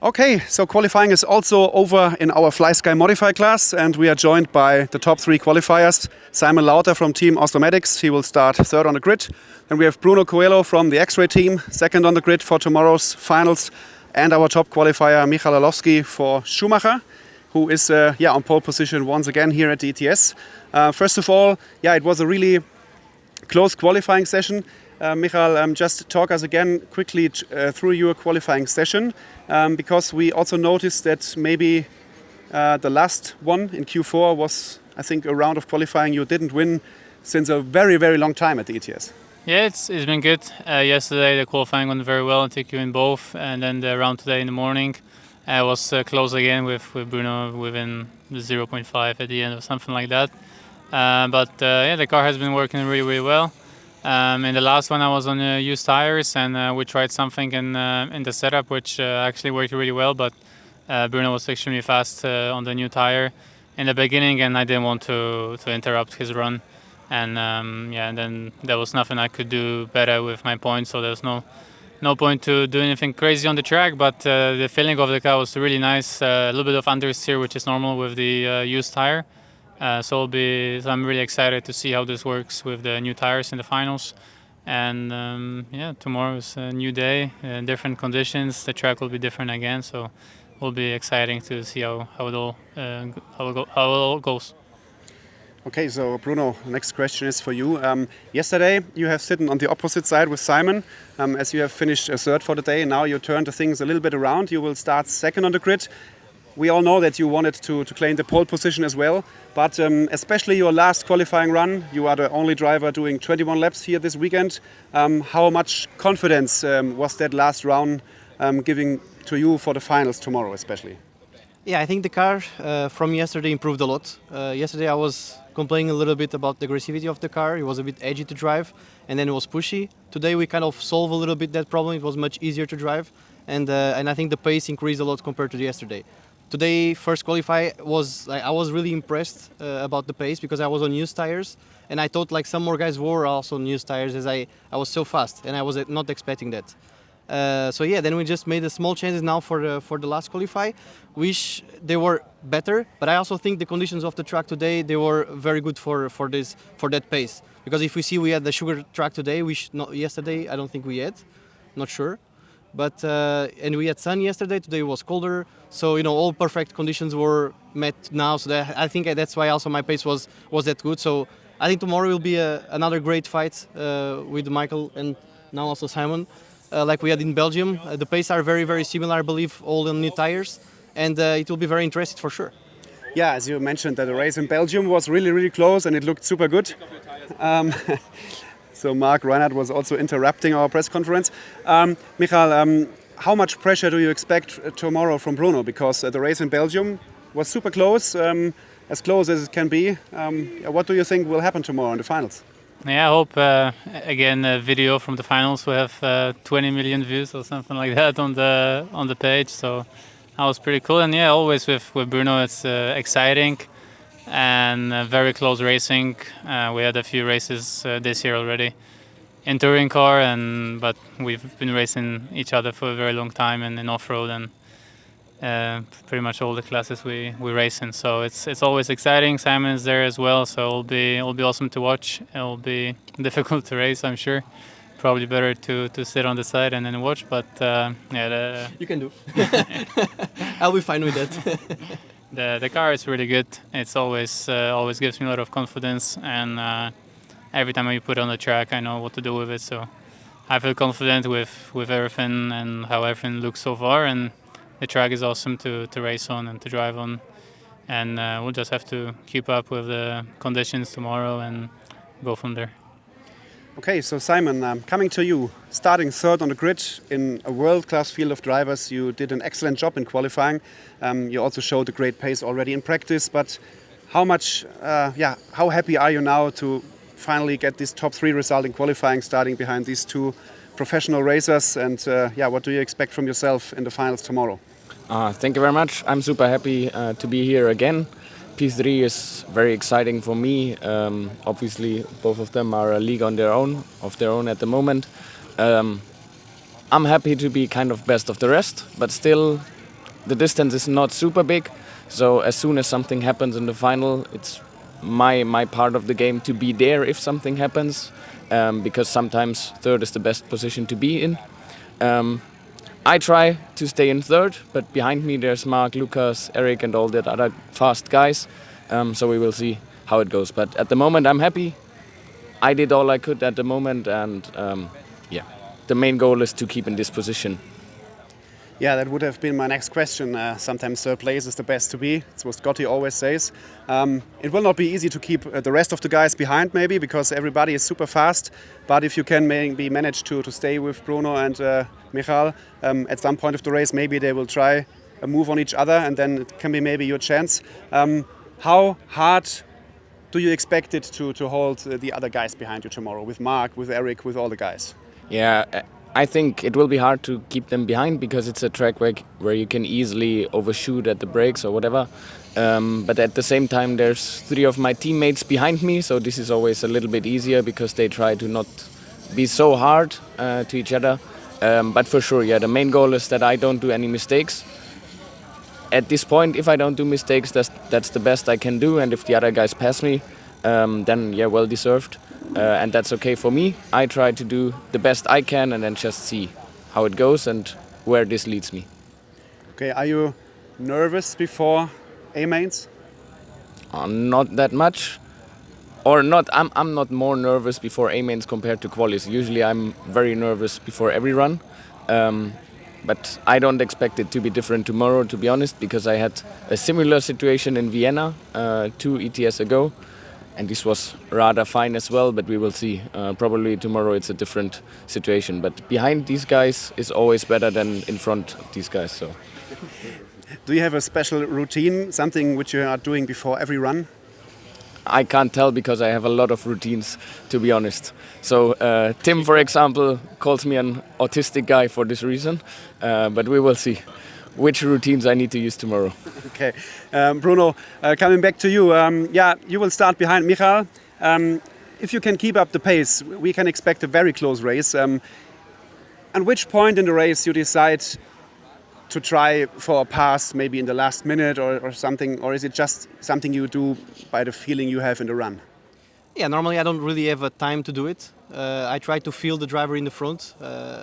Okay, so qualifying is also over in our FlySKy Modify class, and we are joined by the top three qualifiers. Simon Lauter from Team Automatics, he will start third on the grid. Then we have Bruno Coelho from the X-Ray team, second on the grid for tomorrow's finals. And our top qualifier, Michal Orlowski for Schumacher, who is on pole position once again here at the ETS. First of all, it was a really close qualifying session. Michal, just talk us again quickly through your qualifying session, because we also noticed that maybe the last one in Q4 was, I think, a round of qualifying you didn't win since a very, very long time at the ETS. Yeah, it's been good. Yesterday the qualifying went very well. I took you in both, and then the round today in the morning was close again with Bruno within the 0.5 at the end or something like that. But the car has been working really, really well. In the last one I was on used tires, and we tried something in the setup which actually worked really well, but Bruno was extremely fast on the new tire in the beginning, and I didn't want to interrupt his run. And and then there was nothing I could do better with my points, so there's no point to do anything crazy on the track. But the feeling of the car was really nice, a little bit of understeer, which is normal with the used tire. So I'm really excited to see how this works with the new tires in the finals. And tomorrow is a new day, different conditions. The track will be different again, so it will be exciting to see how it all goes. Okay, so Bruno, next question is for you. Yesterday you have sitting on the opposite side with Simon, as you have finished third for the day. Now you turn the things a little bit around. You will start second on the grid. We all know that you wanted to claim the pole position as well, but especially your last qualifying run, you are the only driver doing 21 laps here this weekend. How much confidence was that last round giving to you for the finals tomorrow especially? Yeah, I think the car from yesterday improved a lot. Yesterday I was complaining a little bit about the aggressivity of the car. It was a bit edgy to drive, and then it was pushy. Today we kind of solved a little bit that problem. It was much easier to drive, and I think the pace increased a lot compared to yesterday. Today, first qualify I was really impressed about the pace, because I was on used tires, and I thought like some more guys were also on used tires, as I was so fast, and I was not expecting that. Then we just made the small changes now for the last qualify, which they were better. But I also think the conditions of the track today, they were very good for that pace. Because if we see we had the sugar track today, yesterday I don't think we had, not sure. But and we had sun yesterday. Today was colder, so all perfect conditions were met now. So I think that's why also my pace was that good. So I think tomorrow will be another great fight with Michael and now also Simon. Like we had in Belgium. The pace are very, very similar, I believe, all on new tires, and it will be very interesting for sure. Yeah, as you mentioned, that the race in Belgium was really, really close, and it looked super good. So Mark Reinhardt was also interrupting our press conference. Michal, how much pressure do you expect tomorrow from Bruno? Because the race in Belgium was super close, as close as it can be. What do you think will happen tomorrow in the finals? Yeah, I hope again a video from the finals will have 20 million views or something like that on the page. So that was pretty cool. And yeah, always with Bruno, it's exciting and very close racing. We had a few races this year already in touring car, but we've been racing each other for a very long time and in off-road and pretty much all the classes we race in. So it's always exciting. Simon is there as well, so it'll be awesome to watch. It'll be difficult to race, I'm sure. Probably better to sit on the side and then watch, but you can do. I'll be fine with that. The car is really good. It's always gives me a lot of confidence, and every time I put it on the track, I know what to do with it. So I feel confident with everything and how everything looks so far, and the track is awesome to race on and to drive on, and we'll just have to keep up with the conditions tomorrow and go from there. Okay, so Simon, coming to you, starting third on the grid in a world-class field of drivers, you did an excellent job in qualifying. You also showed a great pace already in practice, but how happy are you now to finally get this top 3 result in qualifying, starting behind these two professional racers? And what do you expect from yourself in the finals tomorrow? Thank you very much. I'm super happy to be here again. P3 is very exciting for me. Obviously, both of them are a league of their own at the moment. I'm happy to be kind of best of the rest, but still the distance is not super big, so as soon as something happens in the final, it's my part of the game to be there if something happens, because sometimes third is the best position to be in. I try to stay in third, but behind me there's Mark, Lucas, Eric and all that other fast guys, so we will see how it goes. But at the moment I'm happy. I did all I could at the moment, and yeah, the main goal is to keep in this position. Yeah, that would have been my next question. Sometimes third place is the best to be. It's what Scotty always says. It will not be easy to keep the rest of the guys behind, maybe, because everybody is super fast. But if you can maybe manage to stay with Bruno and Michal at some point of the race, maybe they will try a move on each other, and then it can be maybe your chance. How hard do you expect it to hold the other guys behind you tomorrow, with Mark, with Eric, with all the guys? Yeah, I think it will be hard to keep them behind because it's a track where you can easily overshoot at the brakes or whatever. But at the same time, there's 3 of my teammates behind me, so this is always a little bit easier because they try to not be so hard to each other. But for sure, yeah, the main goal is that I don't do any mistakes. At this point, if I don't do mistakes, that's the best I can do, and if the other guys pass me, then yeah, well deserved. And that's okay for me. I try to do the best I can and then just see how it goes and where this leads me. Okay, are you nervous before A-mains? Not that much. Or not. I'm not more nervous before A-mains compared to qualis. Usually I'm very nervous before every run. But I don't expect it to be different tomorrow, to be honest, because I had a similar situation in Vienna 2 ETS ago. And this was rather fine as well, but we will see. Probably tomorrow it's a different situation. But behind these guys is always better than in front of these guys. So, do you have a special routine, something which you are doing before every run? I can't tell because I have a lot of routines, to be honest. So Tim, for example, calls me an autistic guy for this reason. But we will see which routines I need to use tomorrow. Okay, Bruno, coming back to you. Yeah, you will start behind Michal. If you can keep up the pace, we can expect a very close race. At which point in the race you decide to try for a pass, maybe in the last minute or something, or is it just something you do by the feeling you have in the run? Yeah, normally I don't really have a time to do it. I try to feel the driver in the front.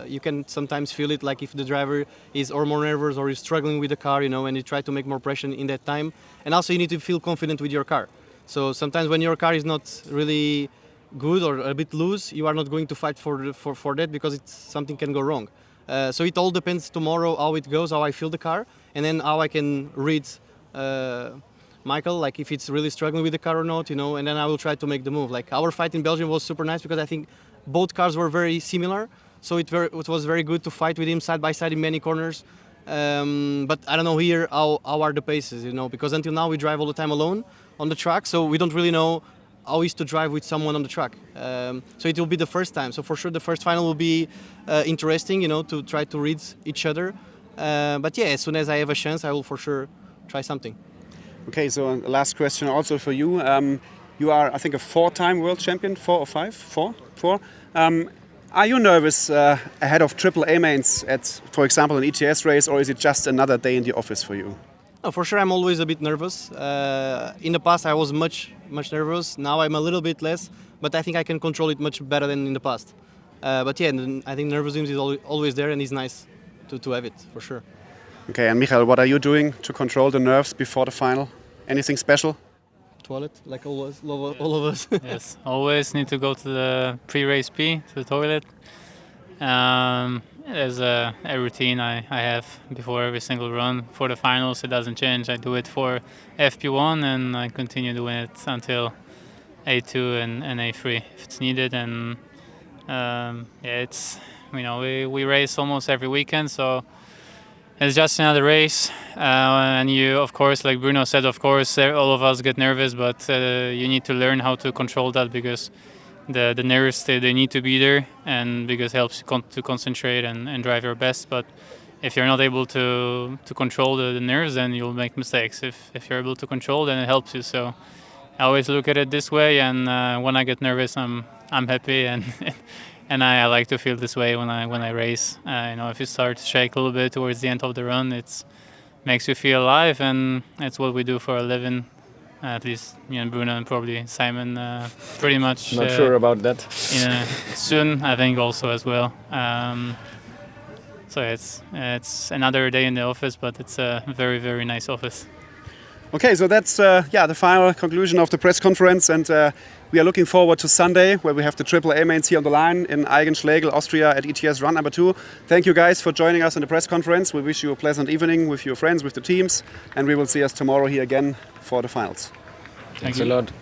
You can sometimes feel it, like if the driver is or more nervous or is struggling with the car, you know, and you try to make more pressure in that time. And also you need to feel confident with your car. So sometimes when your car is not really good or a bit loose, you are not going to fight for that because something can go wrong. So it all depends tomorrow how it goes, how I feel the car, and then how I can read Michael, like if it's really struggling with the car or not, you know, and then I will try to make the move. Like our fight in Belgium was super nice because I think both cars were very similar, so it was very good to fight with him side by side in many corners. But I don't know here how are the paces, you know, because until now we drive all the time alone on the track, so we don't really know how is to drive with someone on the track. So it will be the first time. So for sure the first final will be interesting, you know, to try to read each other. But yeah, as soon as I have a chance, I will for sure try something. Okay, so last question also for you. You are, I think, a 4-time world champion, 4 or 5? 4? 4. Are you nervous ahead of triple A-mains at, for example, an ETS race, or is it just another day in the office for you? No, for sure, I'm always a bit nervous. In the past, I was much nervous. Now I'm a little bit less, but I think I can control it much better than in the past. But yeah, I think nervousness is always there, and it's nice to have it, for sure. Okay, and Michael, what are you doing to control the nerves before the final? Anything special? Toilet, like always, all of us. Yes, always need to go to the pre-race P, to the toilet. There's a routine I have before every single run. For the finals, it doesn't change. I do it for FP1 and I continue doing it until A2 and A3 if it's needed. And yeah, it's, you know, we race almost every weekend, so it's just another race. And you, of course, like Bruno said, of course, all of us get nervous, but you need to learn how to control that because the nerves, they need to be there, and because it helps you to concentrate and drive your best. But if you're not able to control the nerves, then you'll make mistakes. If you're able to control, then it helps you. So I always look at it this way, and when I get nervous, I'm happy, and and I like to feel this way when I race. You know, if you start to shake a little bit towards the end of the run, it's makes you feel alive, and it's what we do for a living. At least me and Bruno and probably Simon, pretty much. Not sure about that. Soon, I think also as well. So it's another day in the office, but it's a very, very nice office. Okay, so that's the final conclusion of the press conference, and we are looking forward to Sunday, where we have the AAA mains here on the line in Aigen-Schlägl, Austria, at ETS run number 2. Thank you guys for joining us in the press conference. We wish you a pleasant evening with your friends, with the teams, and we will see us tomorrow here again for the finals. Thanks a lot.